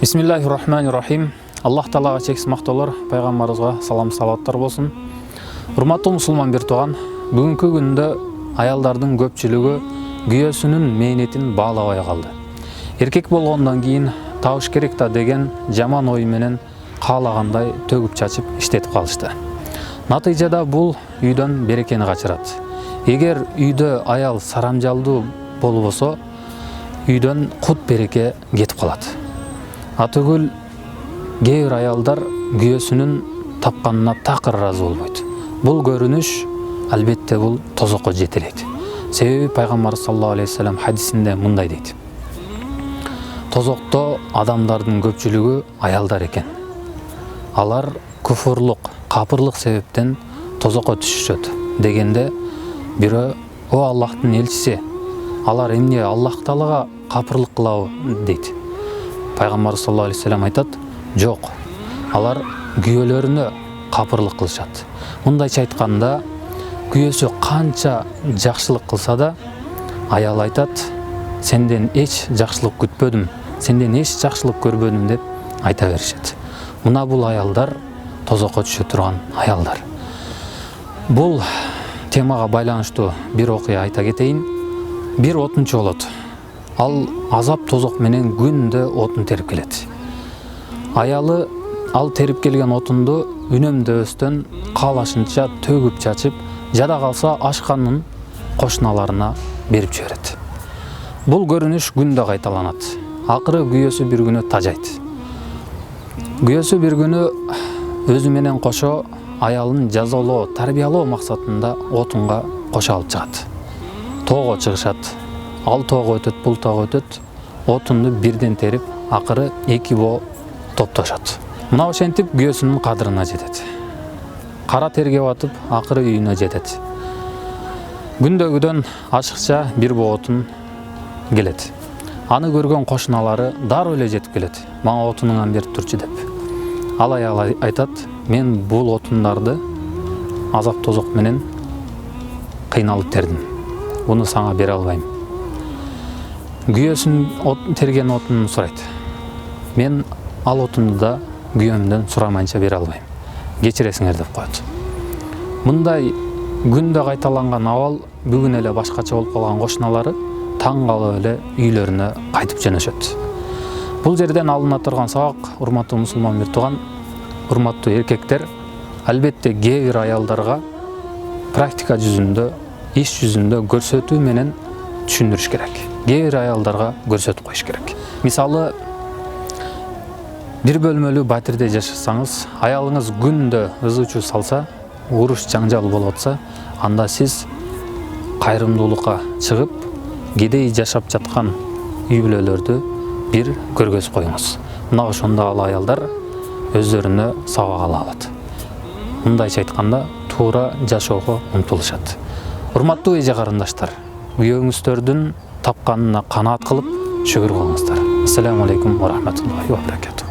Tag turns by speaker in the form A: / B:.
A: Бисмиллахир-рахманир-рахим. Аллах Таалага чексиз мактоолор, пайгамбарыбызга салам салаваттар болсун. Урматтуу мусулман бир тууган, бүгүнкү күндө аялдардын көпчүлүгү күйөөсүнүн мээнетин баалабай калды. Эркек болгондон кийин табыш керек да деген жаман ой менен каалагандай төгүп чачып иштетип калышты. Натыйжада бул үйдөн берекени качырат. Эгер үйдө аял сарамжалдуу болбосо, үйдөн кут береке кетип калат. Атыгүл кээ бир аялдар күйөөсүнүн тапканына такыр ыраазы болбойт. Бул көрүнүш албетте бул тозокко жетелейт. Себеби пайгамбар саллаллаху алейхи вассалам хадисинде мындай дейт: тозокто адамдардын көпчүлүгү аялдар экен. Алар куфурлук, капырлык себептен тозокко түшүшөт дегенде бирөө: "О Аллахтын элчиси, алар эмне Аллах Таалага капырлык кылабы?" дейт. Пайгамбар саллаллаху алейхи вассалам айтат: "Жок, алар күйөөлөрүнө капырлык кылышат." Мындайча айтканда, күйөөсү канча жакшылык кылса да, аял айтат: "Сенден эч жакшылык күтпөдүм, сенден эч жакшылык көрбөдүм" деп айта беришет. Мына бул аялдар тозокко түшө турган аялдар. Бул темага байланыштуу бир окуя айта кетейин. Бир отунчу болот. Ал азап тозок менен күндө отун терип келет. Аялы ал терип келген отунду үнөмдөбөстөн каалашынча төгүп чачып, жада калса ашканын кошуналарына берип жиберет. Бул көрүнүш күндө кайталанат. Акыры күйөөсү бир күнү тажайт. Күйөөсү бир күнү өзү менен кошо аялын жазалоо, тарбиялоо максатында отунга кошо алып чыгат. Тоого чыгышат. Ал тоого өтөт, бул тоого өтөт. Отунду бирден терип, акыры эки боо топтошот. Мына ошентип күйөөсүнүн кадырына жетет. Кара терге батып, акыры үйүнө жетет. Күндөгүдөн ашыкча бир боо отун келет. Аны көргөн кошуналары дароо эле жетип келет. "Мага отунуңан берип турчу" деп. Ал аял айтат: "Мен бул отундарды азап тозок менен кыйналып тердим. Буну сага бере албайм." Күйөөсүн терген отунун сурайт. "Мен ал отунду да күйөөмдөн сурамайынча бере албайм. Кечиресиңер" деп коет. Мындай күндө кайталанган абал бүгүн эле башкача болуп калган кошуналары таң калып эле үйлөрүнө кайтып жөнөшөт. Бул жерден алына турган сабак, урматтуу мусулман бир тууган, урматтуу эркектер, албетте кээ бир аялдарга практика жүзүндө, иш жүзүндө көрсөтүү менен түшүндүрүш керек. Кээ бир аялдарга көрсөтүп коюш керек. Мисалы, бир бөлмөлүү батирде жашасаңыз, аялыңыз күндө ызы чуу салса, уруш жаңжал болуп атса, анда сиз кайрымдуулукка чыгып, кедей жашап жаткан үй бүлөлөрдү бир көргөзүп коюңуз. Мына ошондо ал аялдар өздөрүнө сабак ала алат. Мындайча айтканда, туура жашоого умтулушат. Урматтуу эже карындаштар, күйөөңүздөрдүн тапканына канаат кылып шүгүр кылыңыздар. Ассаламу алейкум ва рахматуллахи ва баракатух.